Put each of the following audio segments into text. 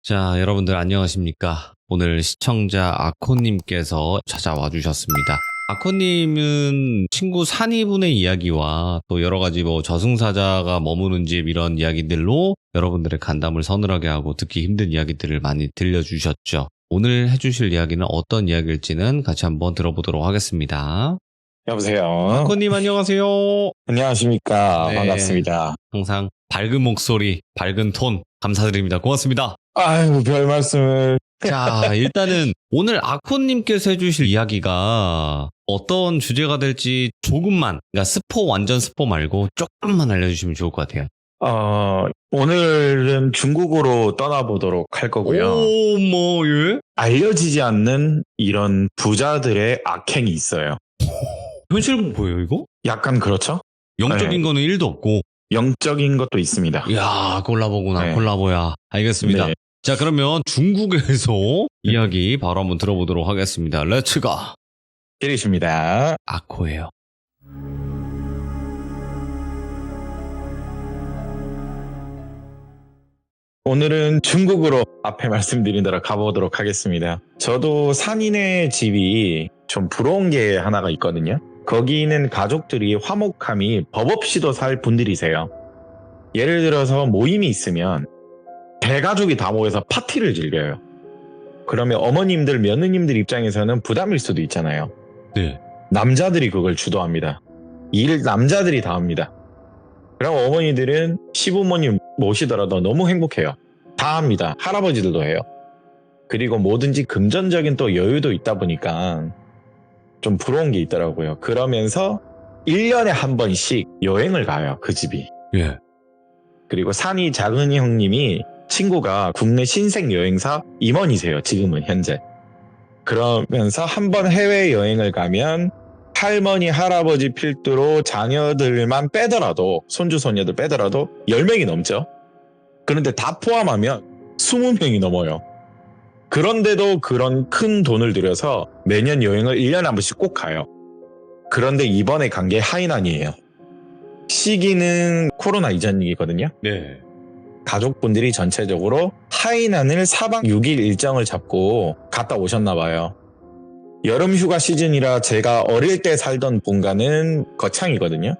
자, 여러분들 안녕하십니까? 오늘 시청자 아코님께서 찾아와 주셨습니다. 아코님은 친구 산이분의 이야기와 또 여러 가지 저승사자가 머무는 집 이런 이야기들로 여러분들의 간담을 서늘하게 하고 듣기 힘든 이야기들을 많이 들려주셨죠. 오늘 해주실 이야기는 어떤 이야기일지는 같이 한번 들어보도록 하겠습니다. 여보세요. 아코님 안녕하세요. 안녕하십니까. 네. 반갑습니다. 항상 밝은 목소리, 밝은 톤 감사드립니다. 고맙습니다. 아유, 별 말씀을. 자, 일단은 오늘 아코님께서 해주실 이야기가 어떤 주제가 될지 조금만, 그러니까 완전 스포 말고 조금만 알려주시면 좋을 것 같아요. 오늘은 중국으로 떠나보도록 할 거고요. 예? 알려지지 않는 이런 부자들의 악행이 있어요. 현실 공포예요, 이거? 약간 그렇죠? 영적인 네. 거는 1도 없고. 영적인 것도 있습니다. 이야, 콜라보구나, 네. 콜라보야. 알겠습니다. 네. 자, 그러면 중국에서 이야기 바로 한번 들어보도록 하겠습니다. 렛츠가. 때리십니다. 아코예요. 오늘은 중국으로 앞에 말씀드린 대로 가보도록 하겠습니다. 저도 산인의 집이 좀 부러운 게 하나가 있거든요. 거기는 가족들이 화목함이 법 없이도 살 분들이세요. 예를 들어서 모임이 있으면 대가족이 다 모여서 파티를 즐겨요. 그러면 어머님들, 며느님들 입장에서는 부담일 수도 있잖아요. 네. 남자들이 그걸 주도합니다. 일 남자들이 다 합니다. 그럼 어머니들은 시부모님 모시더라도 너무 행복해요. 다 합니다. 할아버지들도 해요. 그리고 뭐든지 금전적인 또 여유도 있다 보니까 좀 부러운 게 있더라고요. 그러면서 1년에 한 번씩 여행을 가요. 그 집이. 예. 그리고 산이 작은 형님이 친구가 국내 신생 여행사 임원이세요. 지금은 현재. 그러면서 한 번 해외여행을 가면 할머니, 할아버지 필두로 자녀들만 빼더라도, 손주, 손녀들 빼더라도 10명이 넘죠. 그런데 다 포함하면 20명이 넘어요. 그런데도 그런 큰 돈을 들여서 매년 여행을 1년에 한 번씩 꼭 가요. 그런데 이번에 간 게 하이난이에요. 시기는 코로나 이전이거든요. 네. 가족분들이 전체적으로 하이난을 4박 6일 일정을 잡고 갔다 오셨나 봐요. 여름 휴가 시즌이라 제가 어릴 때 살던 본가는 거창이거든요.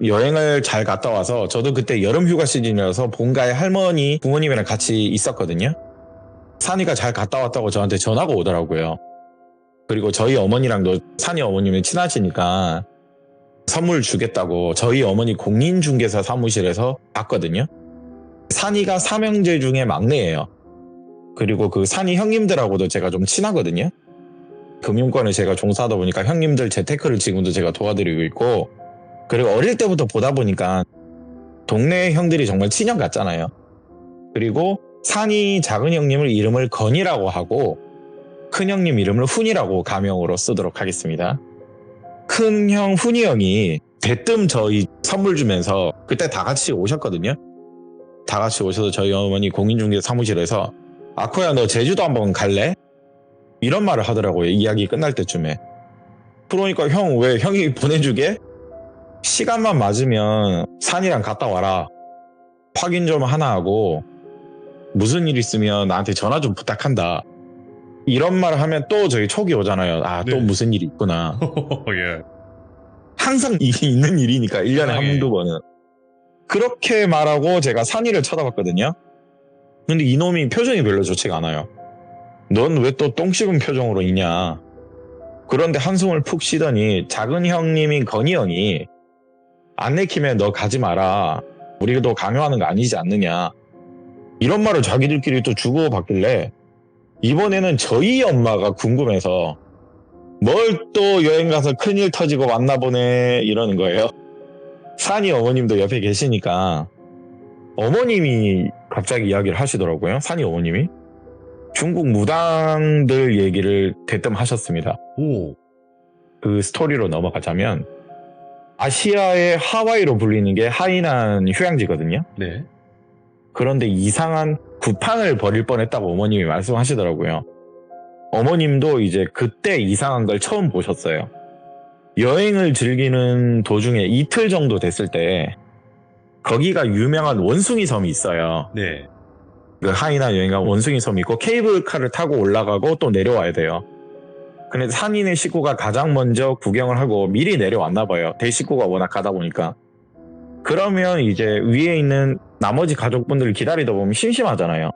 여행을 잘 갔다 와서 저도 그때 여름 휴가 시즌이라서 본가에 할머니, 부모님이랑 같이 있었거든요. 산이가 잘 갔다 왔다고 저한테 전화가 오더라고요. 그리고 저희 어머니랑도 산이 어머님이 친하시니까 선물 주겠다고 저희 어머니 공인중개사 사무실에서 봤거든요. 산이가 삼형제 중에 막내예요. 그리고 그 산이 형님들하고도 제가 좀 친하거든요. 금융권에 제가 종사하다 보니까 형님들 재테크를 지금도 제가 도와드리고 있고, 그리고 어릴 때부터 보다 보니까 동네 형들이 정말 친형 같잖아요. 그리고 산이 작은 형님을 이름을 건이라고 하고 큰 형님 이름을 훈이라고 가명으로 쓰도록 하겠습니다. 큰 형 훈이 형이 대뜸 저희 선물 주면서 그때 다 같이 오셨거든요. 다 같이 오셔서 저희 어머니 공인중개 사무실에서 아코야 너 제주도 한번 갈래? 이런 말을 하더라고요. 이야기 끝날 때쯤에. 그러니까 형 왜 형이 보내주게? 시간만 맞으면 산이랑 갔다 와라. 확인 좀 하나 하고 무슨 일 있으면 나한테 전화 좀 부탁한다. 이런 말을 하면 또 저희 촉이 오잖아요. 아, 또 네. 무슨 일이 있구나. 예. 항상 이게 있는 일이니까 1년에 편하게. 한두 번은. 그렇게 말하고 제가 산이를 쳐다봤거든요. 근데 이놈이 표정이 별로 좋지가 않아요. 넌 왜 또 똥 씹은 표정으로 있냐. 그런데 한숨을 푹 쉬더니 작은 형님인 건이 형이 안 내키면 너 가지 마라. 우리도 강요하는 거 아니지 않느냐. 이런 말을 자기들끼리 또 주고받길래 이번에는 저희 엄마가 궁금해서 뭘 또 여행 가서 큰일 터지고 왔나 보네 이러는 거예요. 산이 어머님도 옆에 계시니까 어머님이 갑자기 이야기를 하시더라고요. 산이 어머님이. 중국 무당들 얘기를 대뜸 하셨습니다. 오. 그 스토리로 넘어가자면 아시아의 하와이로 불리는 게 하이난 휴양지거든요. 네. 그런데 이상한 구판을 벌일 뻔했다고 어머님이 말씀하시더라고요. 어머님도 이제 그때 이상한 걸 처음 보셨어요. 여행을 즐기는 도중에 이틀 정도 됐을 때 거기가 유명한 원숭이 섬이 있어요. 네. 그 하이난 여행가 원숭이 섬 있고 케이블카를 타고 올라가고 또 내려와야 돼요. 근데 산인의 식구가 가장 먼저 구경을 하고 미리 내려왔나 봐요. 대식구가 워낙 가다 보니까. 그러면 이제 위에 있는 나머지 가족분들을 기다리다 보면 심심하잖아요.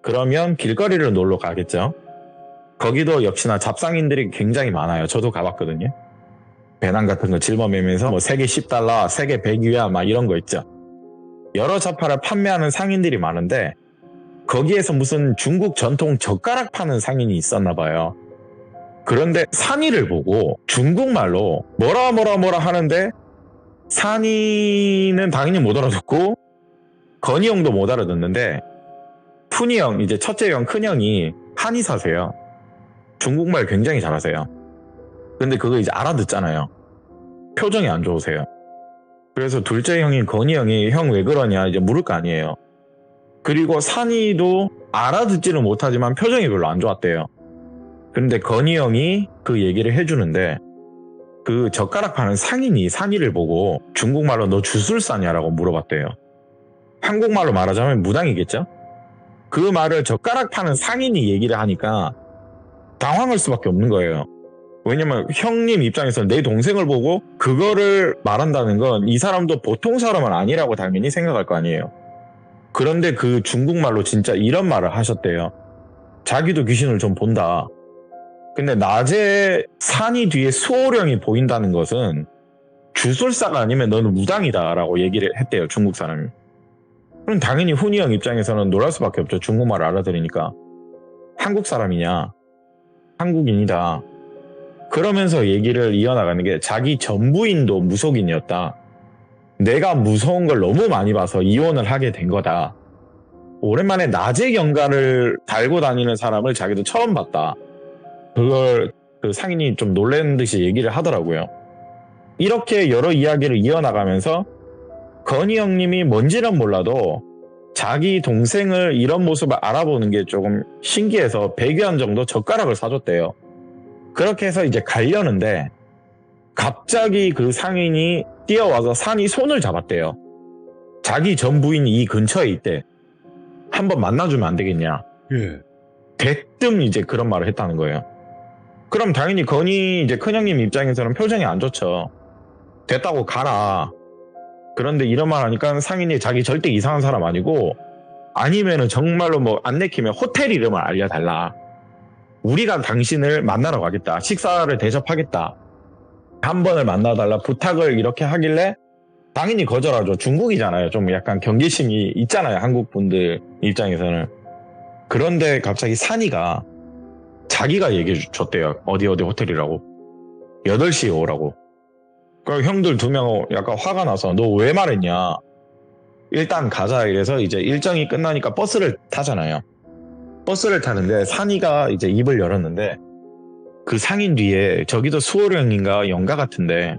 그러면 길거리를 놀러 가겠죠. 거기도 역시나 잡상인들이 굉장히 많아요. 저도 가봤거든요. 배낭 같은 거 짊어매면서 뭐 3개 10달러, 3개 100위안 막 이런 거 있죠. 여러 잡화를 판매하는 상인들이 많은데 거기에서 무슨 중국 전통 젓가락 파는 상인이 있었나 봐요. 그런데 산이를 보고 중국말로 뭐라 하는데 산이는 당연히 못 알아듣고 건이 형도 못 알아듣는데 푼이 형, 이제 첫째 형, 큰 형이 한의사세요. 중국말 굉장히 잘하세요. 근데 그거 이제 알아듣잖아요. 표정이 안 좋으세요. 그래서 둘째 형인 건이 형이 형 왜 그러냐 이제 물을 거 아니에요. 그리고 산이도 알아듣지는 못하지만 표정이 별로 안 좋았대요. 근데 건이 형이 그 얘기를 해주는데 그 젓가락 파는 상인이 산이를 보고 중국말로 너 주술사냐라고 물어봤대요. 한국말로 말하자면 무당이겠죠? 그 말을 젓가락 파는 상인이 얘기를 하니까 당황할 수밖에 없는 거예요. 왜냐면 형님 입장에서는 내 동생을 보고 그거를 말한다는 건 이 사람도 보통 사람은 아니라고 당연히 생각할 거 아니에요. 그런데 그 중국말로 진짜 이런 말을 하셨대요. 자기도 귀신을 좀 본다. 근데 낮에 산이 뒤에 수호령이 보인다는 것은 주술사가 아니면 너는 무당이다 라고 얘기를 했대요. 중국 사람이. 그럼 당연히 훈이 형 입장에서는 놀랄 수밖에 없죠. 중국말을 알아들으니까. 한국 사람이냐? 한국인이다. 그러면서 얘기를 이어나가는 게 자기 전부인도 무속인이었다. 내가 무서운 걸 너무 많이 봐서 이혼을 하게 된 거다. 오랜만에 낮에 경가를 달고 다니는 사람을 자기도 처음 봤다. 그걸 그 상인이 좀 놀란 듯이 얘기를 하더라고요. 이렇게 여러 이야기를 이어나가면서 건희 형님이 뭔지는 몰라도 자기 동생을 이런 모습을 알아보는 게 조금 신기해서 100위안 정도 젓가락을 사줬대요. 그렇게 해서 이제 가려는데 갑자기 그 상인이 뛰어와서 산이 손을 잡았대요. 자기 전 부인이 이 근처에 있대. 한번 만나주면 안 되겠냐. 예. 대뜸 이제 그런 말을 했다는 거예요. 그럼 당연히 건희 이제 큰형님 입장에서는 표정이 안 좋죠. 됐다고 가라. 그런데 이런 말 하니까 상인이 자기 절대 이상한 사람 아니고 아니면은 정말로 뭐 안 내키면 호텔 이름을 알려달라. 우리가 당신을 만나러 가겠다. 식사를 대접하겠다. 한 번을 만나달라 부탁을 이렇게 하길래 당연히 거절하죠. 중국이잖아요. 좀 약간 경계심이 있잖아요. 한국 분들 입장에서는. 그런데 갑자기 산이가 자기가 얘기해 줬대요. 어디 호텔이라고. 8시에 오라고. 그럼 형들 2명 약간 화가 나서 너 왜 말했냐. 일단 가자 이래서 이제 일정이 끝나니까 버스를 타잖아요. 버스를 타는데 산이가 이제 입을 열었는데 그 상인 뒤에 저기도 수호령인가 영가 같은데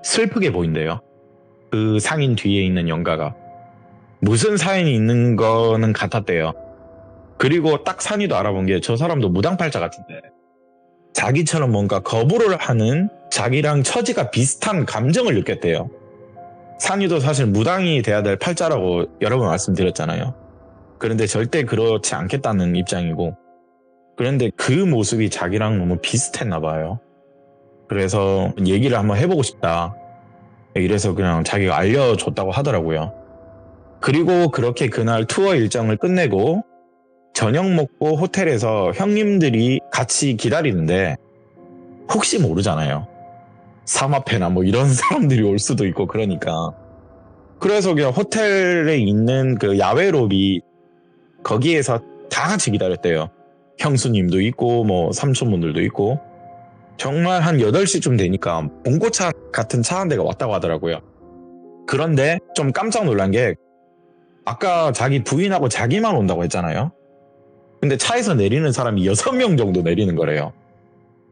슬프게 보인대요. 그 상인 뒤에 있는 영가가. 무슨 사연이 있는 거는 같았대요. 그리고 딱 산이도 알아본 게 저 사람도 무당팔자 같은데 자기처럼 뭔가 거부를 하는 자기랑 처지가 비슷한 감정을 느꼈대요. 산이도 사실 무당이 돼야 될 팔자라고 여러 번 말씀드렸잖아요. 그런데 절대 그렇지 않겠다는 입장이고 그런데 그 모습이 자기랑 너무 비슷했나 봐요. 그래서 얘기를 한번 해보고 싶다. 이래서 그냥 자기가 알려줬다고 하더라고요. 그리고 그렇게 그날 투어 일정을 끝내고 저녁 먹고 호텔에서 형님들이 같이 기다리는데 혹시 모르잖아요. 사마페나 뭐 이런 사람들이 올 수도 있고 그러니까. 그래서 그냥 호텔에 있는 그 야외 로비 거기에서 다 같이 기다렸대요. 형수님도 있고 뭐 삼촌분들도 있고. 정말 한 8시쯤 되니까 봉고차 같은 차 한 대가 왔다고 하더라고요. 그런데 좀 깜짝 놀란 게 아까 자기 부인하고 자기만 온다고 했잖아요. 근데 차에서 내리는 사람이 6명 정도 내리는 거래요.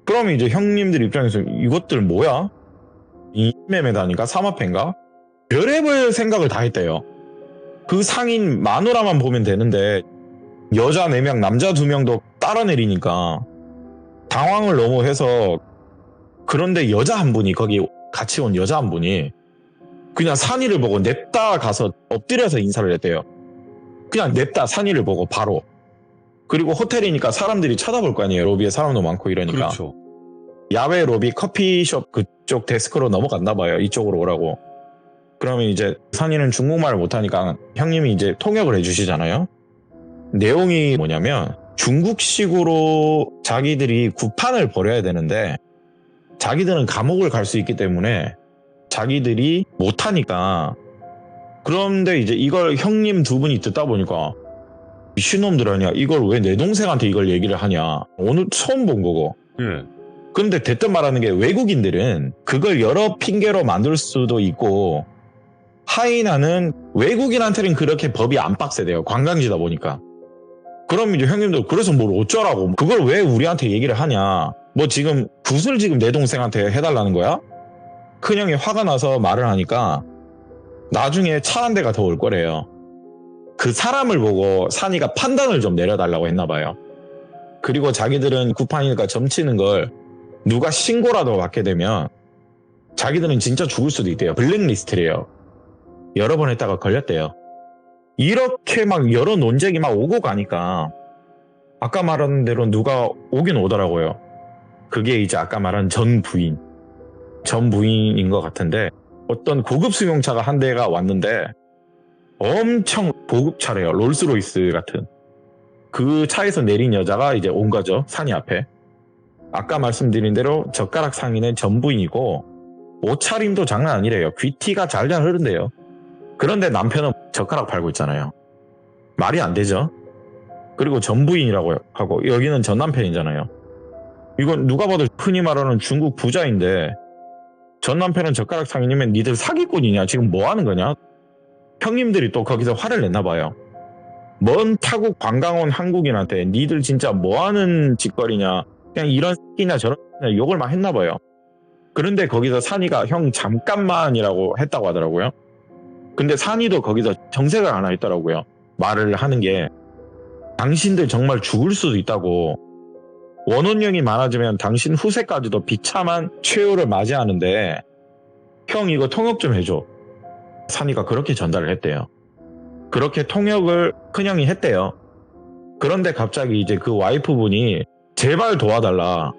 그럼 이제 형님들 입장에서 이것들 뭐야? 이매매다니까? 사마페인가? 별의별 생각을 다 했대요. 그 상인 마누라만 보면 되는데 여자 4명, 남자 2명도 따라 내리니까 당황을 너무 해서 그런데 여자 한 분이 거기 같이 온 여자 한 분이 그냥 산이를 보고 냅다 가서 엎드려서 인사를 했대요. 그냥 냅다 산이를 보고 바로. 그리고 호텔이니까 사람들이 쳐다볼 거 아니에요. 로비에 사람도 많고 이러니까. 그렇죠. 야외 로비 커피숍 그쪽 데스크로 넘어갔나 봐요. 이쪽으로 오라고. 그러면 이제 산이는 중국말을 못하니까 형님이 이제 통역을 해주시잖아요. 내용이 뭐냐면 중국식으로 자기들이 구판을 벌여야 되는데 자기들은 감옥을 갈 수 있기 때문에 자기들이 못하니까. 그런데 이제 이걸 형님 두 분이 듣다 보니까 미친놈들 아니야. 이걸 왜 내 동생한테 이걸 얘기를 하냐. 오늘 처음 본 거고. 예. 그런데 대뜸 말하는 게 외국인들은 그걸 여러 핑계로 만들 수도 있고 하이나는 외국인한테는 그렇게 법이 안 빡세대요. 관광지다 보니까. 그럼 이제 형님들 그래서 뭘 어쩌라고. 그걸 왜 우리한테 얘기를 하냐. 뭐 지금 굿을 지금 내 동생한테 해달라는 거야? 큰형이 화가 나서 말을 하니까 나중에 차 한 대가 더 올 거래요. 그 사람을 보고 산이가 판단을 좀 내려달라고 했나 봐요. 그리고 자기들은 구판이니까 점치는 걸 누가 신고라도 받게 되면 자기들은 진짜 죽을 수도 있대요. 블랙리스트래요. 여러 번 했다가 걸렸대요. 이렇게 막 여러 논쟁이 막 오고 가니까 아까 말한 대로 누가 오긴 오더라고요. 그게 이제 아까 말한 전 부인인 것 같은데 어떤 고급 승용차가 한 대가 왔는데 엄청 고급차래요. 롤스로이스 같은. 그 차에서 내린 여자가 이제 온 거죠. 산이 앞에. 아까 말씀드린 대로 젓가락 상의는 전부인이고 옷차림도 장난 아니래요. 귀티가 잘잘 흐른대요. 그런데 남편은 젓가락 팔고 있잖아요. 말이 안 되죠. 그리고 전부인이라고 하고 여기는 전 남편이잖아요. 이건 누가 봐도 흔히 말하는 중국 부자인데 전 남편은 젓가락 상의면 니들 사기꾼이냐. 지금 뭐 하는 거냐. 형님들이 또 거기서 화를 냈나 봐요. 먼 타국 관광 온 한국인한테 니들 진짜 뭐 하는 짓거리냐. 그냥 이런 새끼냐 저런 새끼냐 욕을 막 했나 봐요. 그런데 거기서 산이가 형 잠깐만이라고 했다고 하더라고요. 근데 산이도 거기서 정색을 하나 했더라고요. 말을 하는 게 당신들 정말 죽을 수도 있다고. 원혼령이 많아지면 당신 후세까지도 비참한 최후를 맞이하는데 형 이거 통역 좀 해줘. 산이가 그렇게 전달을 했대요. 그렇게 통역을 큰형이 했대요. 그런데 갑자기 이제 그 와이프분이 제발 도와달라.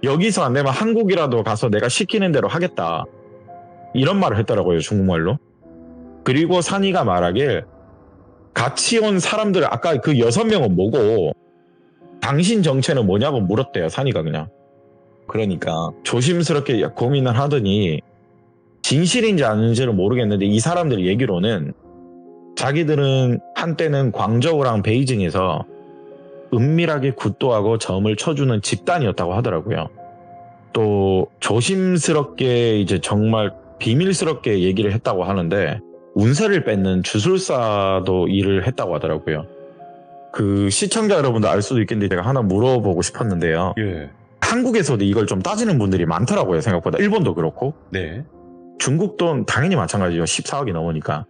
여기서 안 되면 한국이라도 가서 내가 시키는 대로 하겠다. 이런 말을 했더라고요. 중국말로. 그리고 산이가 말하길 같이 온 사람들 아까 그 6명은 뭐고 당신 정체는 뭐냐고 물었대요. 산이가 그냥. 그러니까 조심스럽게 고민을 하더니 진실인지 아닌지는 모르겠는데 이 사람들 얘기로는 자기들은 한때는 광저우랑 베이징에서 은밀하게 굿도하고 점을 쳐주는 집단이었다고 하더라고요. 또 조심스럽게 이제 정말 비밀스럽게 얘기를 했다고 하는데 운세를 뺏는 주술사도 일을 했다고 하더라고요. 그 시청자 여러분도 알 수도 있겠는데 제가 하나 물어보고 싶었는데요. 예. 한국에서도 이걸 좀 따지는 분들이 많더라고요. 생각보다. 일본도 그렇고. 네. 중국도 당연히 마찬가지죠. 14억이 넘으니까.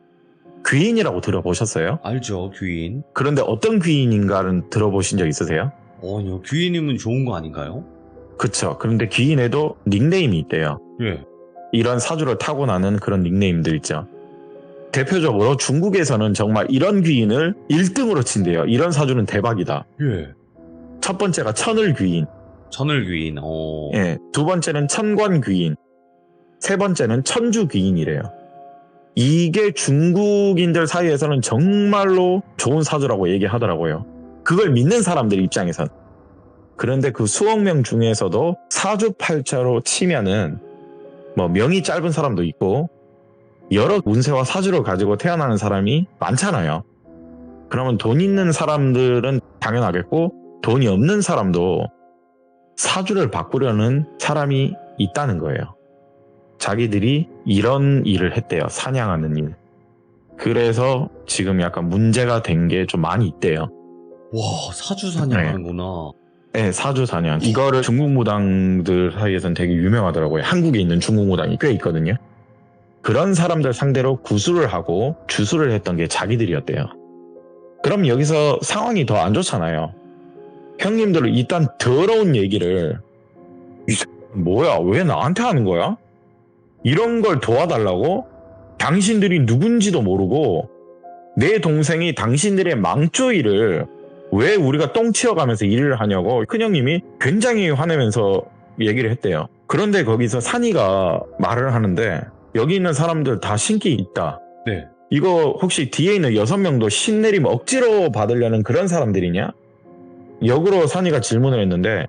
귀인이라고 들어보셨어요? 알죠, 귀인. 그런데 어떤 귀인인가는 들어보신 적 있으세요? 아니요, 귀인이면 좋은 거 아닌가요? 그쵸. 그런데 귀인에도 닉네임이 있대요. 예. 이런 사주를 타고나는 그런 닉네임들 있죠. 대표적으로 중국에서는 정말 이런 귀인을 1등으로 친대요. 이런 사주는 대박이다. 예. 첫 번째가 천을 귀인. 천을 귀인. 예. 두 번째는 천관 귀인. 세 번째는 천주 귀인이래요. 이게 중국인들 사이에서는 정말로 좋은 사주라고 얘기하더라고요. 그걸 믿는 사람들 입장에선. 그런데 그 수억 명 중에서도 사주팔자로 치면은 뭐 명이 짧은 사람도 있고 여러 운세와 사주를 가지고 태어나는 사람이 많잖아요. 그러면 돈 있는 사람들은 당연하겠고 돈이 없는 사람도 사주를 바꾸려는 사람이 있다는 거예요. 자기들이 이런 일을 했대요. 사냥하는 일. 그래서 지금 약간 문제가 된 게 좀 많이 있대요. 와, 사주 사냥하는구나. 네, 사주 사냥. 이거를 중국 무당들 사이에서는 되게 유명하더라고요. 한국에 있는 중국 무당이 꽤 있거든요. 그런 사람들 상대로 구술을 하고 주술을 했던 게 자기들이었대요. 그럼 여기서 상황이 더 안 좋잖아요. 형님들은 일단 더러운 얘기를 뭐야 왜 나한테 하는 거야? 이런 걸 도와달라고? 당신들이 누군지도 모르고 내 동생이 당신들의 망조이를 왜 우리가 똥 치워가면서 일을 하냐고 큰형님이 굉장히 화내면서 얘기를 했대요. 그런데 거기서 산이가 말을 하는데 여기 있는 사람들 다 신기 있다. 네. 이거 혹시 뒤에 있는 6명도 신내림 억지로 받으려는 그런 사람들이냐? 역으로 산이가 질문을 했는데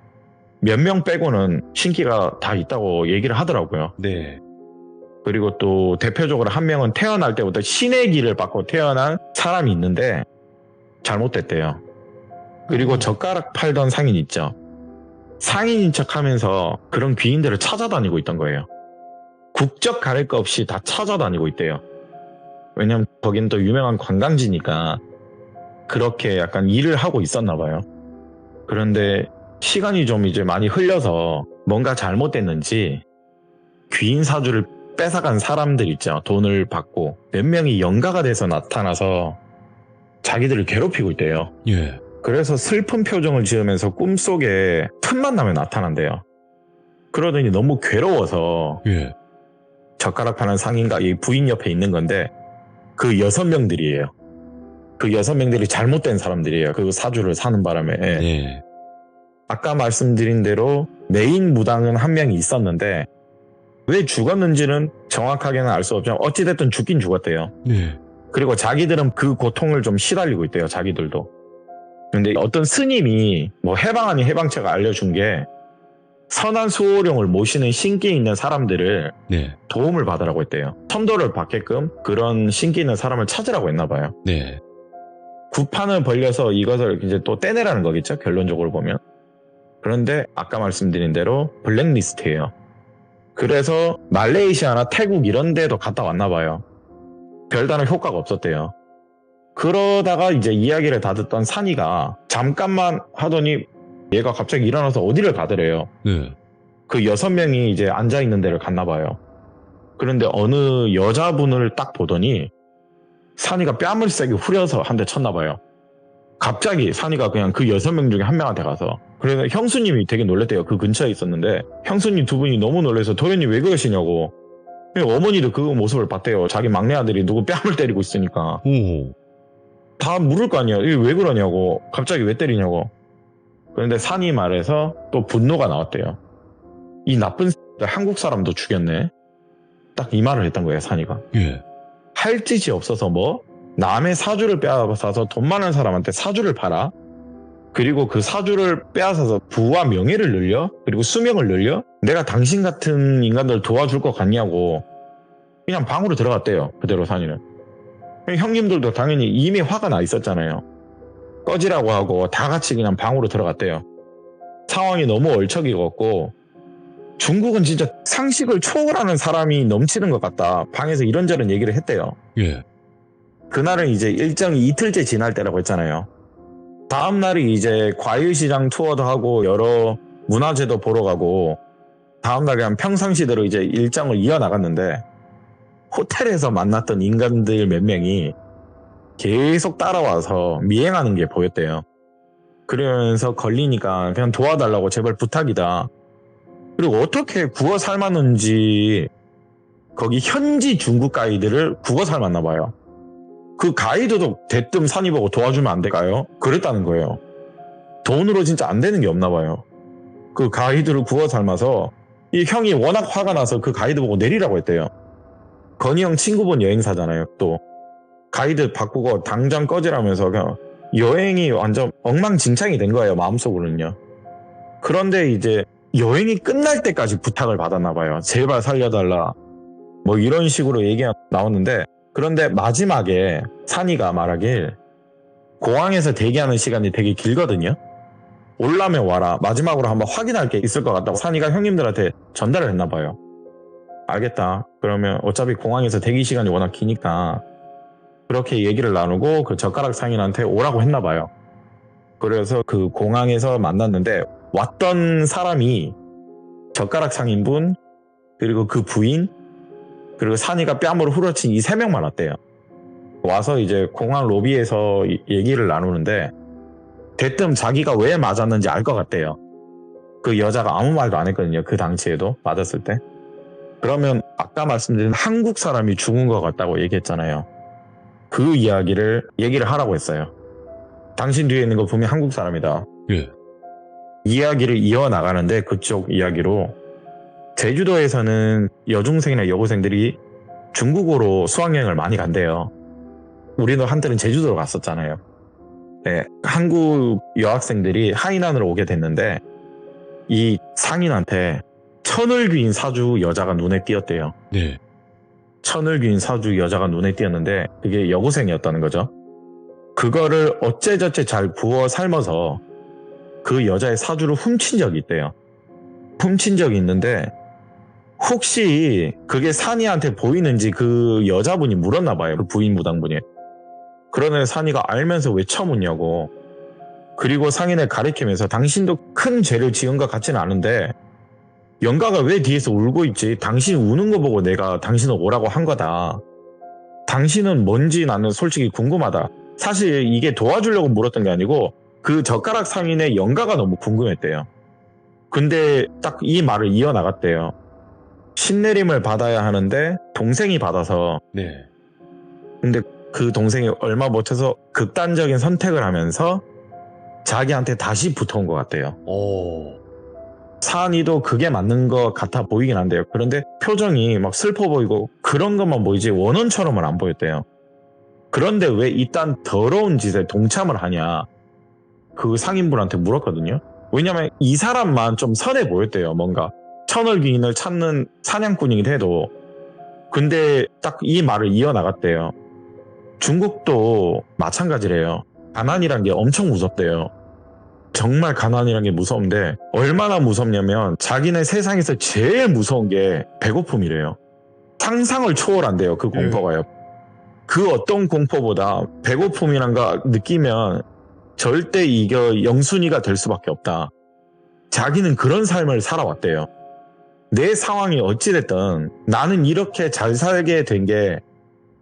몇 명 빼고는 신기가 다 있다고 얘기를 하더라고요. 네. 그리고 또 대표적으로 한 명은 태어날 때부터 신의 길을 받고 태어난 사람이 있는데 잘못됐대요. 그리고 젓가락 팔던 상인 있죠. 상인인 척하면서 그런 귀인들을 찾아다니고 있던 거예요. 국적 가릴 거 없이 다 찾아다니고 있대요. 왜냐면 거긴 또 유명한 관광지니까 그렇게 약간 일을 하고 있었나 봐요. 그런데 시간이 좀 이제 많이 흘려서 뭔가 잘못됐는지 귀인 사주를 뺏어간 사람들 있죠. 돈을 받고 몇 명이 연가가 돼서 나타나서 자기들을 괴롭히고 있대요. 예. 그래서 슬픈 표정을 지으면서 꿈속에 틈만 나면 나타난대요. 그러더니 너무 괴로워서 예. 젓가락 파는 상인과 이 부인 옆에 있는 건데 그 6명들이에요. 그 6명들이 잘못된 사람들이에요. 그 사주를 사는 바람에. 예. 아까 말씀드린 대로 메인 무당은 한 명이 있었는데 왜 죽었는지는 정확하게는 알 수 없지만 어찌됐든 죽긴 죽었대요. 예. 그리고 자기들은 그 고통을 좀 시달리고 있대요. 자기들도. 근데 어떤 스님이 뭐 해방 아닌 해방책을 알려준 게 선한 수호령을 모시는 신기 있는 사람들을 네. 도움을 받으라고 했대요. 천도를 받게끔 그런 신기 있는 사람을 찾으라고 했나 봐요. 네. 구판을 벌려서 이것을 이제 또 떼내라는 거겠죠. 결론적으로 보면. 그런데 아까 말씀드린 대로 블랙리스트예요. 그래서 말레이시아나 태국 이런 데도 갔다 왔나 봐요. 별다른 효과가 없었대요. 그러다가 이제 이야기를 다 듣던 산이가 잠깐만 하더니 얘가 갑자기 일어나서 어디를 가더래요. 네. 그 6명이 이제 앉아있는 데를 갔나 봐요. 그런데 어느 여자분을 딱 보더니 산이가 뺨을 세게 후려서 한 대 쳤나 봐요. 갑자기 산이가 그냥 그 6명 중에 한 명한테 가서. 그래서 형수님이 되게 놀랬대요. 그 근처에 있었는데 형수님 두 분이 너무 놀라서 도련님 왜 그러시냐고. 어머니도 그 모습을 봤대요. 자기 막내 아들이 누구 뺨을 때리고 있으니까. 오. 다 물을 거 아니야. 이게 왜 그러냐고. 갑자기 왜 때리냐고. 그런데 산이 말해서 또 분노가 나왔대요. 이 나쁜 한국 사람도 죽였네. 딱 이 말을 했던 거예요. 산이가. 예. 할 짓이 없어서 뭐 남의 사주를 빼앗아서 돈 많은 사람한테 사주를 팔아. 그리고 그 사주를 빼앗아서 부와 명예를 늘려. 그리고 수명을 늘려. 내가 당신 같은 인간들 도와줄 것 같냐고. 그냥 방으로 들어갔대요. 그대로 산이는. 형님들도 당연히 이미 화가 나 있었잖아요. 꺼지라고 하고 다 같이 그냥 방으로 들어갔대요. 상황이 너무 얼척이었고 중국은 진짜 상식을 초월하는 사람이 넘치는 것 같다. 방에서 이런저런 얘기를 했대요. 예. 그날은 이제 일정이 이틀째 지날 때라고 했잖아요. 다음 날이 이제 과일시장 투어도 하고 여러 문화재도 보러 가고 다음 날 그냥 평상시대로 이제 일정을 이어나갔는데 호텔에서 만났던 인간들 몇 명이 계속 따라와서 미행하는 게 보였대요. 그러면서 걸리니까 그냥 도와달라고 제발 부탁이다. 그리고 어떻게 국어 삶았는지 거기 현지 중국 가이드를 국어 삶았나 봐요. 그 가이드도 대뜸 산이 보고 도와주면 안 될까요? 그랬다는 거예요. 돈으로 진짜 안 되는 게 없나 봐요. 그 가이드를 국어 삶아서 이 형이 워낙 화가 나서 그 가이드 보고 내리라고 했대요. 건희 형 친구분 여행사잖아요. 또 가이드 바꾸고 당장 꺼지라면서 그냥 여행이 완전 엉망진창이 된 거예요. 마음속으로는요. 그런데 이제 여행이 끝날 때까지 부탁을 받았나 봐요. 제발 살려달라. 뭐 이런 식으로 얘기가 나왔는데 그런데 마지막에 산이가 말하길 공항에서 대기하는 시간이 되게 길거든요. 올라면 와라. 마지막으로 한번 확인할 게 있을 것 같다고 산이가 형님들한테 전달을 했나 봐요. 알겠다. 그러면 어차피 공항에서 대기 시간이 워낙 기니까 그렇게 얘기를 나누고 그 젓가락 상인한테 오라고 했나 봐요. 그래서 그 공항에서 만났는데 왔던 사람이 젓가락 상인분 그리고 그 부인 그리고 산이가 뺨으로 후려친 이 3명만 왔대요. 와서 이제 공항 로비에서 얘기를 나누는데 대뜸 자기가 왜 맞았는지 알 것 같대요. 그 여자가 아무 말도 안 했거든요. 그 당시에도 맞았을 때. 그러면 아까 말씀드린 한국 사람이 죽은 것 같다고 얘기했잖아요. 그 이야기를 얘기를 하라고 했어요. 당신 뒤에 있는 거 분명 한국 사람이다. 예. 이야기를 이어나가는데 그쪽 이야기로 제주도에서는 여중생이나 여고생들이 중국어로 수학여행을 많이 간대요. 우리도 한때는 제주도로 갔었잖아요. 네, 한국 여학생들이 하이난으로 오게 됐는데 이 상인한테 천을 귀인 사주 여자가 눈에 띄었대요. 네. 천을 귀인 사주 여자가 눈에 띄었는데 그게 여고생이었다는 거죠. 그거를 어째저째 잘 부어 삶아서 그 여자의 사주를 훔친 적이 있대요. 훔친 적이 있는데 혹시 그게 산이한테 보이는지 그 여자분이 물었나 봐요. 그 부인 무당분이. 그러는 산이가 알면서 왜 쳐묻냐고. 그리고 상인을 가리키면서 당신도 큰 죄를 지은 것 같지는 않은데 영가가 왜 뒤에서 울고 있지? 당신이 우는 거 보고 내가 당신을 오라고 한 거다. 당신은 뭔지 나는 솔직히 궁금하다. 사실 이게 도와주려고 물었던 게 아니고 그 젓가락 상인의 영가가 너무 궁금했대요. 근데 딱 이 말을 이어나갔대요. 신내림을 받아야 하는데 동생이 받아서 네. 근데 그 동생이 얼마 못해서 극단적인 선택을 하면서 자기한테 다시 붙어온 것 같대요. 오. 산이도 그게 맞는 것 같아 보이긴 한데요. 그런데 표정이 막 슬퍼 보이고 그런 것만 보이지 원혼처럼은 안 보였대요. 그런데 왜 이딴 더러운 짓에 동참을 하냐 그 상인분한테 물었거든요. 왜냐면 이 사람만 좀 선해 보였대요. 뭔가 천을귀인을 찾는 사냥꾼이긴 해도. 근데 딱 이 말을 이어나갔대요. 중국도 마찬가지래요. 가난이란 게 엄청 무섭대요. 정말 가난이란 게 무서운데 얼마나 무섭냐면 자기네 세상에서 제일 무서운 게 배고픔이래요. 상상을 초월한대요. 그 공포가요. 그 어떤 공포보다 배고픔이란 거 느끼면 절대 이겨 영순이가 될 수밖에 없다. 자기는 그런 삶을 살아왔대요. 내 상황이 어찌됐든 나는 이렇게 잘 살게 된 게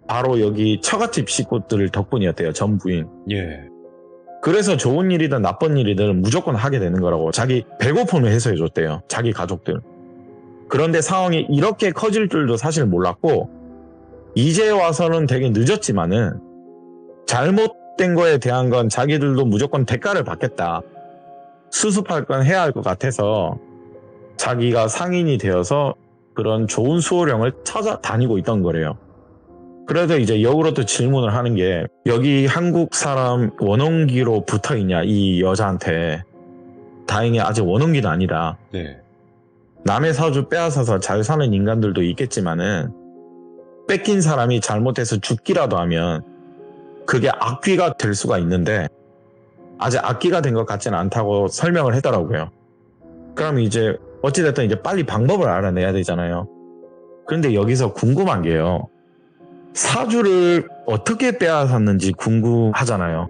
바로 여기 처갓집 식구들 덕분이었대요. 전 부인. 예. 그래서 좋은 일이든 나쁜 일이든 무조건 하게 되는 거라고 자기 배고픔을 해소해줬대요. 자기 가족들. 그런데 상황이 이렇게 커질 줄도 사실 몰랐고 이제 와서는 되게 늦었지만은 잘못된 거에 대한 건 자기들도 무조건 대가를 받겠다. 수습할 건 해야 할 것 같아서 자기가 상인이 되어서 그런 좋은 수호령을 찾아다니고 있던 거래요. 그래서 이제 역으로 또 질문을 하는 게 여기 한국 사람 원혼기로 붙어있냐 이 여자한테. 다행히 아직 원혼기는 아니다. 네. 남의 사주 빼앗아서 잘 사는 인간들도 있겠지만은 뺏긴 사람이 잘못해서 죽기라도 하면 그게 악귀가 될 수가 있는데 아직 악귀가 된 것 같지는 않다고 설명을 하더라고요. 그럼 이제 어찌됐든 이제 빨리 방법을 알아내야 되잖아요. 그런데 여기서 궁금한 게요. 사주를 어떻게 빼앗았는지 궁금하잖아요.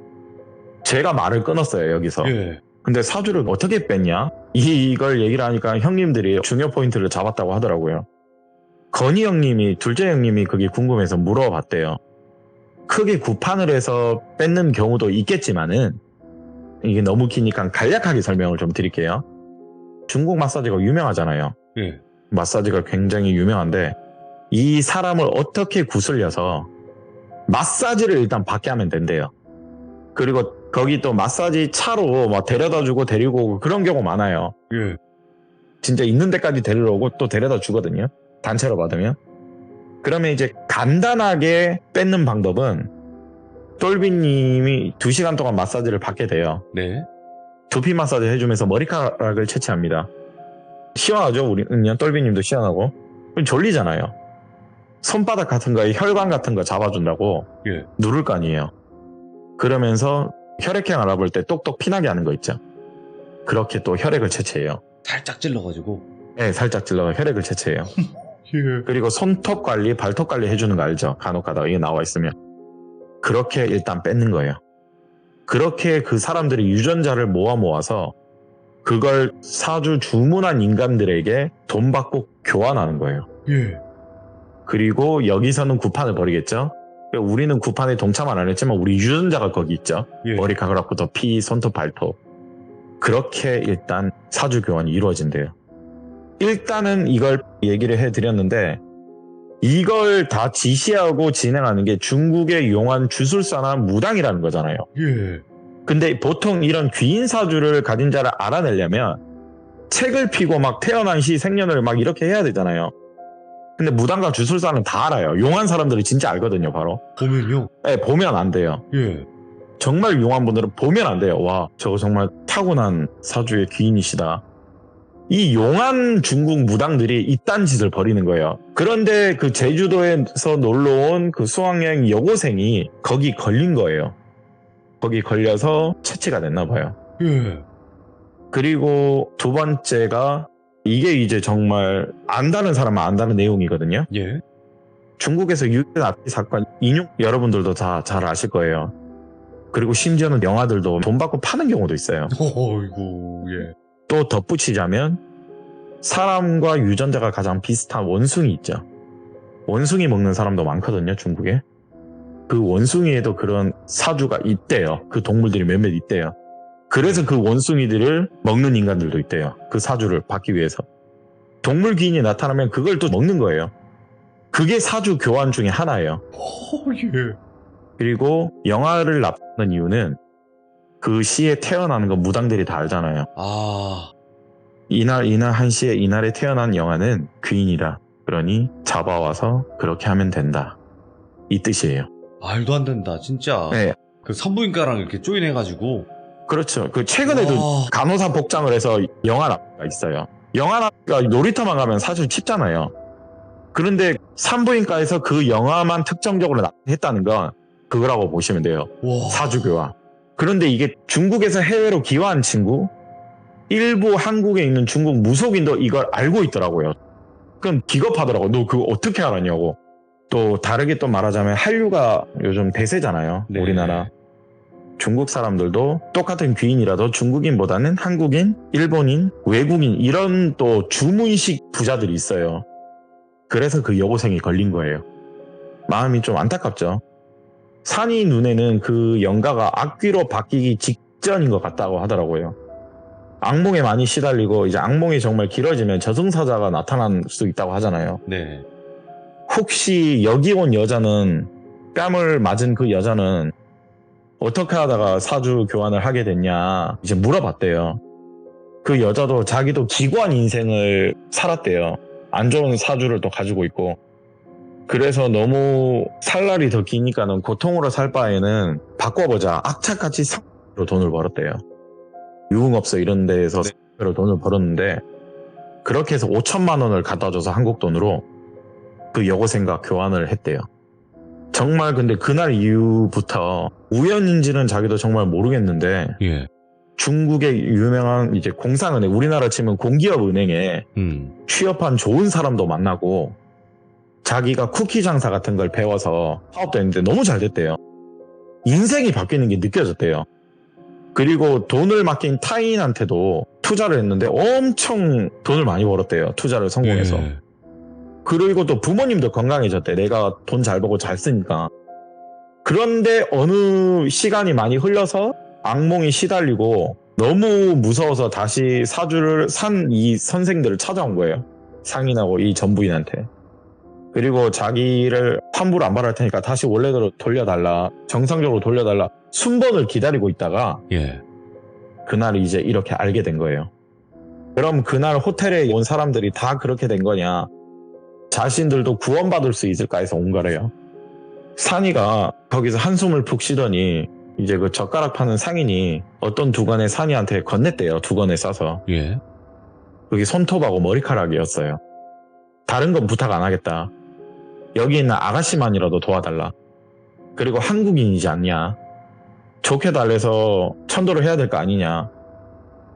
제가 말을 끊었어요, 여기서. 예. 근데 사주를 어떻게 뺐냐? 이걸 얘기를 하니까 형님들이 중요 포인트를 잡았다고 하더라고요. 건희 형님이, 둘째 형님이 그게 궁금해서 물어봤대요. 크게 구판을 해서 뺏는 경우도 있겠지만은 이게 너무 기니까 간략하게 설명을 좀 드릴게요. 중국 마사지가 유명하잖아요. 예. 마사지가 굉장히 유명한데 이 사람을 어떻게 구슬려서 마사지를 일단 받게 하면 된대요. 그리고 거기 또 마사지 차로 막 데려다 주고 데리고 오고 그런 경우 많아요. 예. 진짜 있는 데까지 데리러 오고 또 데려다 주거든요. 단체로 받으면. 그러면 이제 간단하게 뺏는 방법은 똘비님이 2시간 동안 마사지를 받게 돼요. 네. 두피 마사지 해주면서 머리카락을 채취합니다. 시원하죠? 우리는요. 똘비님도 시원하고. 졸리잖아요. 손바닥 같은 거에 혈관 같은 거 잡아준다고 예. 누를 거 아니에요. 그러면서 혈액형 알아볼 때 똑똑 피나게 하는 거 있죠. 그렇게 또 혈액을 채취해요. 살짝 찔러가지고. 네, 살짝 찔러 혈액을 채취해요. 예. 그리고 손톱 관리, 발톱 관리 해주는 거 알죠? 간혹 가다가 이게 나와 있으면. 그렇게 일단 뺏는 거예요. 그렇게 그 사람들이 유전자를 모아서 그걸 사주 주문한 인간들에게 돈 받고 교환하는 거예요. 예. 그리고 여기서는 구판을 벌이겠죠. 우리는 구판에 동참은 안 했지만 우리 유전자가 거기 있죠. 예. 머리카락부터 피, 손톱, 발톱. 그렇게 일단 사주 교환이 이루어진대요. 일단은 이걸 얘기를 해드렸는데 이걸 다 지시하고 진행하는 게 중국의 용한 주술사나 무당이라는 거잖아요. 예. 근데 보통 이런 귀인 사주를 가진 자를 알아내려면 책을 피고 막 태어난 시 생년을 막 이렇게 해야 되잖아요. 근데 무당과 주술사는 다 알아요. 용한 사람들이 진짜 알거든요, 바로. 보면요? 네, 보면 안 돼요. 예. 정말 용한 분들은 보면 안 돼요. 와, 저거 정말 타고난 사주의 귀인이시다. 이 용한 중국 무당들이 이딴 짓을 벌이는 거예요. 그런데 그 제주도에서 놀러 온 그 수학여행 여고생이 거기 걸린 거예요. 거기 걸려서 처치가 됐나 봐요. 예. 그리고 두 번째가 이게 이제 정말 안다는 사람은 안다는 내용이거든요. 예. 중국에서 유일나티 사건 인용 여러분들도 다 잘 아실 거예요. 그리고 심지어는 영화들도 돈 받고 파는 경우도 있어요. 어이구, 예. 또 덧붙이자면 사람과 유전자가 가장 비슷한 원숭이 있죠. 원숭이 먹는 사람도 많거든요, 중국에. 그 원숭이에도 그런 사주가 있대요. 그 동물들이 몇몇 있대요. 그래서 그 원숭이들을 먹는 인간들도 있대요. 그 사주를 받기 위해서. 동물 기인이 나타나면 그걸 또 먹는 거예요. 그게 사주 교환 중에 하나예요. 예. 그리고 영화를 납는 이유는 그 시에 태어나는 거 무당들이 다 알잖아요. 아. 이날 한시에 이날에 태어난 영화는 귀인이라. 그러니 잡아와서 그렇게 하면 된다. 이 뜻이에요. 말도 안 된다, 진짜. 네. 그 산부인과랑 이렇게 조인해가지고. 그렇죠. 그 최근에도 와. 간호사 복장을 해서 영화가 있어요. 영화가 놀이터만 가면 사실 칩잖아요. 그런데 산부인과에서 그 영화만 특정적으로 했다는 건 그거라고 보시면 돼요. 와. 사주교화. 그런데 이게 중국에서 해외로 귀화한 친구, 일부 한국에 있는 중국 무속인도 이걸 알고 있더라고요. 그럼 기겁하더라고. 너 그거 어떻게 알았냐고. 또 다르게 또 말하자면 한류가 요즘 대세잖아요. 네. 우리나라. 중국 사람들도 똑같은 귀인이라도 중국인보다는 한국인, 일본인, 외국인 이런 또 주문식 부자들이 있어요. 그래서 그 여고생이 걸린 거예요. 마음이 좀 안타깝죠. 산이 눈에는 그 영가가 악귀로 바뀌기 직전인 것 같다고 하더라고요. 악몽에 많이 시달리고 이제 악몽이 정말 길어지면 저승사자가 나타날 수 있다고 하잖아요. 네. 혹시 여기 온 여자는 뺨을 맞은 그 여자는 어떻게 하다가 사주 교환을 하게 됐냐 이제 물어봤대요. 그 여자도 자기도 기구한 인생을 살았대요. 안 좋은 사주를 또 가지고 있고. 그래서 너무 살 날이 더 기니까는 고통으로 살 바에는 바꿔보자. 악착같이 상으로 돈을 벌었대요. 유흥업소 이런 데에서 네. 상으로 돈을 벌었는데 그렇게 해서 5천만 원을 갖다 줘서 한국 돈으로 그 여고생과 교환을 했대요. 정말 근데 그날 이후부터 우연인지는 자기도 정말 모르겠는데 예. 중국의 유명한 이제 공상은행, 우리나라 치면 공기업 은행에 취업한 좋은 사람도 만나고 자기가 쿠키 장사 같은 걸 배워서 사업도 했는데 너무 잘 됐대요. 인생이 바뀌는 게 느껴졌대요. 그리고 돈을 맡긴 타인한테도 투자를 했는데 엄청 돈을 많이 벌었대요. 투자를 성공해서. 예. 그리고 또 부모님도 건강해졌대. 내가 돈 잘 벌고 잘 쓰니까. 그런데 어느 시간이 많이 흘러서 악몽이 시달리고 너무 무서워서 다시 사주를 산 이 선생들을 찾아온 거예요. 상인하고 이 전부인한테. 그리고 자기를 환불 안 받을 테니까 다시 원래대로 돌려달라. 정상적으로 돌려달라. 순번을 기다리고 있다가 예. 그날 이제 이렇게 알게 된 거예요. 그럼 그날 호텔에 온 사람들이 다 그렇게 된 거냐? 자신들도 구원받을 수 있을까 해서 온 거래요. 산이가 거기서 한숨을 푹 쉬더니 이제 그 젓가락 파는 상인이 어떤 두건의 산이한테 건넸대요. 두건에 싸서. 예. 그게 손톱하고 머리카락이었어요. 다른 건 부탁 안 하겠다. 여기 있는 아가씨만이라도 도와달라. 그리고 한국인이지 않냐. 좋게 달래서 천도를 해야 될 거 아니냐.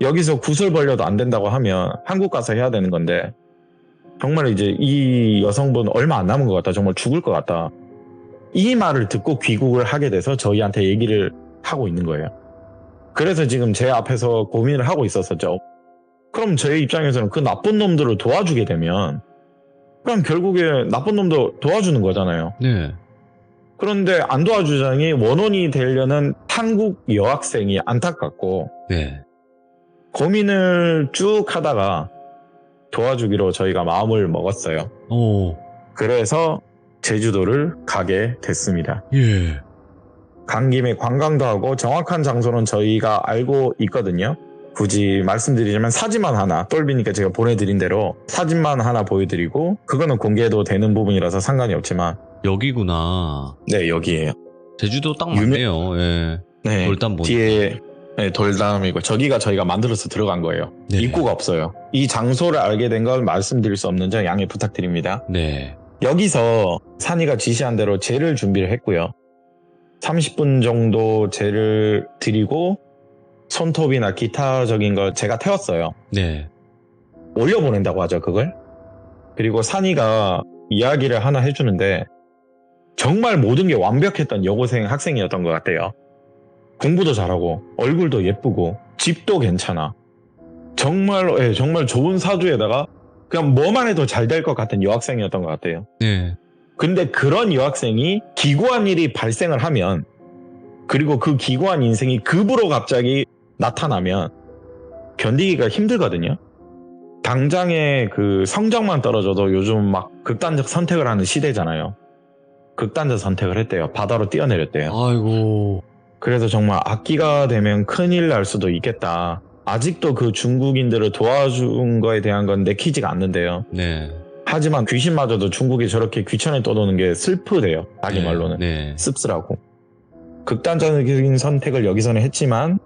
여기서 구슬 벌려도 안 된다고 하면 한국 가서 해야 되는 건데 정말 이제 이 여성분 얼마 안 남은 것 같다. 정말 죽을 것 같다. 이 말을 듣고 귀국을 하게 돼서 저희한테 얘기를 하고 있는 거예요. 그래서 지금 제 앞에서 고민을 하고 있었었죠. 그럼 저희 입장에서는 그 나쁜 놈들을 도와주게 되면 그럼 결국에 나쁜 놈도 도와주는 거잖아요. 네. 그런데 안 도와주자니 원혼이 되려는 한국 여학생이 안타깝고 네. 고민을 쭉 하다가 도와주기로 저희가 마음을 먹었어요. 오. 그래서 제주도를 가게 됐습니다. 예. 간 김에 관광도 하고 정확한 장소는 저희가 알고 있거든요. 굳이 말씀드리자면 사진만 하나, 똘비니까 제가 보내드린 대로 사진만 하나 보여드리고 그거는 공개해도 되는 부분이라서 상관이 없지만 여기구나. 네, 여기에요. 제주도 딱 맞네요. 예. 네, 돌담 보니까. 뒤에 네, 돌담이고 저기가 저희가 만들어서 들어간 거예요. 네. 입구가 없어요. 이 장소를 알게 된 걸 말씀드릴 수 없는 점 양해 부탁드립니다. 네. 여기서 산이가 지시한 대로 젤을 준비를 했고요. 30분 정도 젤을 드리고 손톱이나 기타적인 걸 제가 태웠어요. 네. 올려보낸다고 하죠, 그걸. 그리고 산이가 이야기를 하나 해주는데 정말 모든 게 완벽했던 여고생 학생이었던 것 같아요. 공부도 잘하고 얼굴도 예쁘고 집도 괜찮아. 정말 정말 좋은 사주에다가 그냥 뭐만 해도 잘 될 것 같은 여학생이었던 것 같아요. 네. 근데 그런 여학생이 기구한 일이 발생을 하면 그리고 그 기구한 인생이 급으로 갑자기 나타나면 견디기가 힘들거든요. 당장에 그 성적만 떨어져도 요즘 막 극단적 선택을 하는 시대잖아요. 극단적 선택을 했대요. 바다로 뛰어내렸대요. 아이고. 그래서 정말 악기가 되면 큰일 날 수도 있겠다. 아직도 그 중국인들을 도와준 거에 대한 건 내키지가 않는데요. 네. 하지만 귀신마저도 중국이 저렇게 귀천에 떠도는 게 슬프대요. 자기 네. 말로는. 네. 씁쓸하고. 극단적인 선택을 여기서는 했지만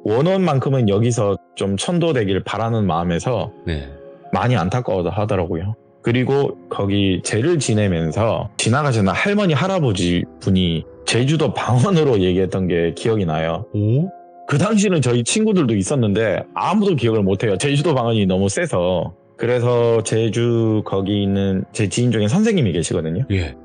원원만큼은 여기서 좀 천도되길 바라는 마음에서 네. 많이 안타까워 하더라고요. 그리고 거기 제를 지내면서 지나가시는 할머니 할아버지 분이 제주도 방언으로 얘기했던 게 기억이 나요. 오? 그 당시는 저희 친구들도 있었는데 아무도 기억을 못해요. 제주도 방언이 너무 세서. 그래서 제주 거기 있는 제 지인 중에 선생님이 계시거든요. 예.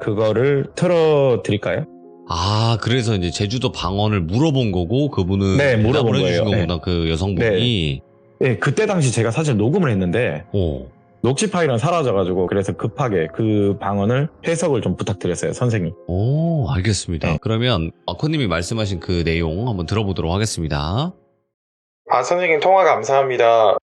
그거를 틀어드릴까요? 아, 그래서 이제 제주도 방언을 물어본 거고 그분은 네, 물어본 대답을 해주신 거예요. 거구나. 그 여성분이. 네, 그때 당시 제가 사실 녹음을 했는데 오. 녹취 파일은 사라져가지고 그래서 급하게 그 방언을 해석을 좀 부탁드렸어요, 선생님. 오, 알겠습니다. 네. 그러면 아코님이 말씀하신 그 내용 한번 들어보도록 하겠습니다. 아, 선생님 통화 감사합니다.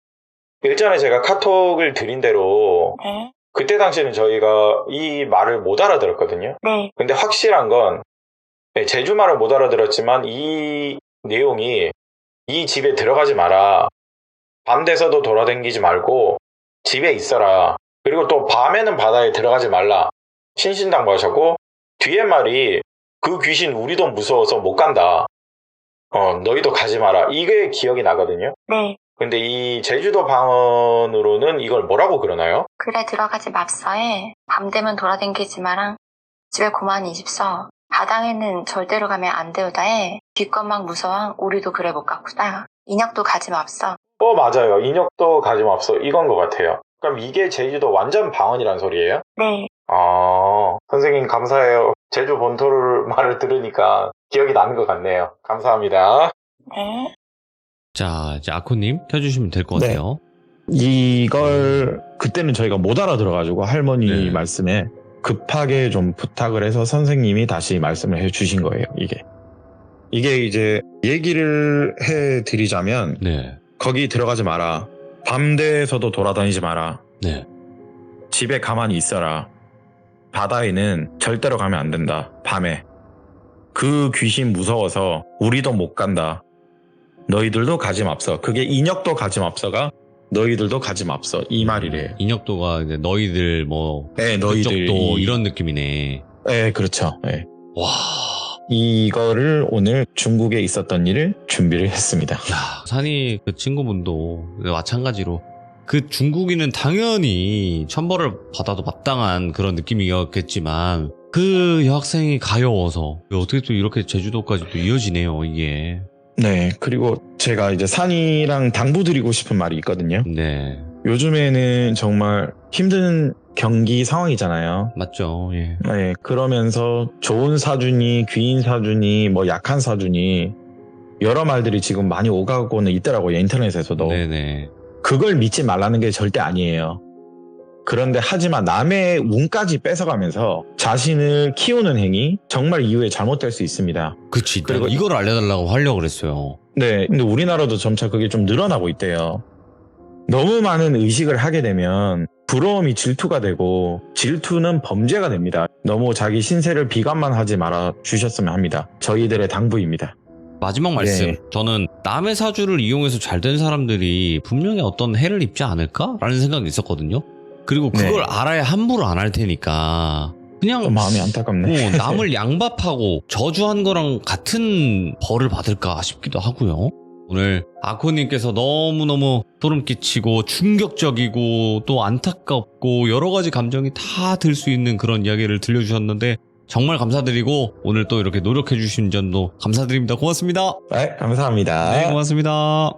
일전에 제가 카톡을 드린 대로 네. 그때 당시에는 저희가 이 말을 못 알아들었거든요. 네. 근데 확실한 건 제주 말을 못 알아들었지만 이 내용이 이 집에 들어가지 마라. 밤 돼서도 돌아다니지 말고 집에 있어라. 그리고 또 밤에는 바다에 들어가지 말라. 신신당부하셨고 뒤에 말이 그 귀신 우리도 무서워서 못 간다. 너희도 가지 마라. 이게 기억이 나거든요. 네. 근데 이 제주도 방언으로는 이걸 뭐라고 그러나요? 그래 들어가지 맙서에 밤 되면 돌아댕기지 마랑 집에 고만히 있어. 바닥에는 절대로 가면 안 되우다에 뒷것만 무서워 우리도 그래 못 갔구나. 인혁도 가지 맙서. 맞아요. 인혁도 가지 맙소. 이건 것 같아요. 그럼 이게 제주도 완전 방언이란 소리예요? 네. 선생님 감사해요. 제주 본토를 말을 들으니까 기억이 나는 것 같네요. 감사합니다. 네. 자, 이제 아코님 켜주시면 될 것 네. 같아요. 이걸 그때는 저희가 못 알아들어가지고 할머니 네. 말씀에 급하게 좀 부탁을 해서 선생님이 다시 말씀을 해주신 거예요. 이게 이제 얘기를 해드리자면 네. 거기 들어가지 마라. 밤 돼서도 돌아다니지 마라. 네. 집에 가만히 있어라. 바다에는 절대로 가면 안 된다. 밤에. 그 귀신 무서워서 우리도 못 간다. 너희들도 가지 맙소. 그게 인혁도 가지 맙소가 너희들도 가지 맙소. 이 말이래요. 인혁도가 이제 너희들 뭐 네, 너희들. 그쪽도 이런 느낌이네. 네, 그렇죠. 네. 와. 이거를 오늘 중국에 있었던 일을 준비를 했습니다. 야, 산이 그 친구분도 마찬가지로 그 중국인은 당연히 천벌을 받아도 마땅한 그런 느낌이었겠지만 그 여학생이 가여워서 어떻게 또 이렇게 제주도까지 또 이어지네요, 이게. 네, 그리고 제가 이제 산이랑 당부드리고 싶은 말이 있거든요. 네. 요즘에는 정말 힘든 경기 상황이잖아요. 맞죠, 예. 네, 그러면서 좋은 사주니 귀인 사주니 뭐 약한 사주니 여러 말들이 지금 많이 오가고는 있더라고요. 인터넷에서도. 네네. 그걸 믿지 말라는 게 절대 아니에요. 그런데 하지만 남의 운까지 뺏어가면서 자신을 키우는 행위 정말 이후에 잘못될 수 있습니다. 그치. 그리고 이걸 알려달라고 하려고 그랬어요. 네, 근데 우리나라도 점차 그게 좀 늘어나고 있대요. 너무 많은 의식을 하게 되면 부러움이 질투가 되고 질투는 범죄가 됩니다. 너무 자기 신세를 비관만 하지 말아 주셨으면 합니다. 저희들의 당부입니다. 마지막 말씀. 네. 저는 남의 사주를 이용해서 잘 된 사람들이 분명히 어떤 해를 입지 않을까라는 생각이 있었거든요. 그리고 그걸 알아야 함부로 안 할 테니까 그냥 마음이 안타깝네. 남을 양밥하고 저주한 거랑 같은 벌을 받을까 싶기도 하고요. 오늘 아코님께서 너무너무 소름 끼치고 충격적이고 또 안타깝고 여러 가지 감정이 다 들 수 있는 그런 이야기를 들려주셨는데 정말 감사드리고 오늘 또 이렇게 노력해 주신 점도 감사드립니다. 고맙습니다. 네, 감사합니다. 네, 고맙습니다.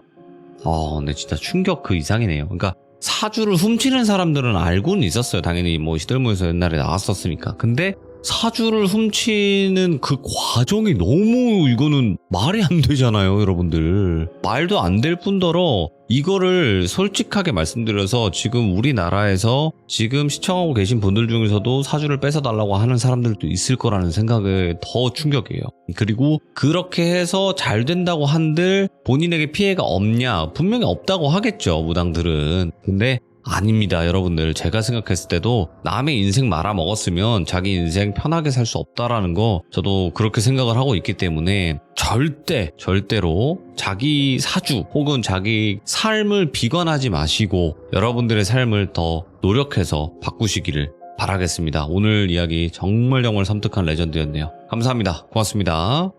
근데 진짜 충격 그 이상이네요. 그러니까 사주를 훔치는 사람들은 알고는 있었어요. 당연히 뭐 시들모에서 옛날에 나왔었으니까. 근데 사주를 훔치는 그 과정이 너무 이거는 말이 안 되잖아요, 여러분들. 말도 안 될 뿐더러 이거를 솔직하게 말씀드려서 지금 우리나라에서 지금 시청하고 계신 분들 중에서도 사주를 뺏어달라고 하는 사람들도 있을 거라는 생각에 더 충격이에요. 그리고 그렇게 해서 잘 된다고 한들 본인에게 피해가 없냐? 분명히 없다고 하겠죠, 무당들은. 근데 아닙니다, 여러분들. 제가 생각했을 때도 남의 인생 말아먹었으면 자기 인생 편하게 살 수 없다라는 거 저도 그렇게 생각을 하고 있기 때문에 절대로 자기 사주 혹은 자기 삶을 비관하지 마시고 여러분들의 삶을 더 노력해서 바꾸시기를 바라겠습니다. 오늘 이야기 정말 섬뜩한 레전드였네요. 감사합니다. 고맙습니다.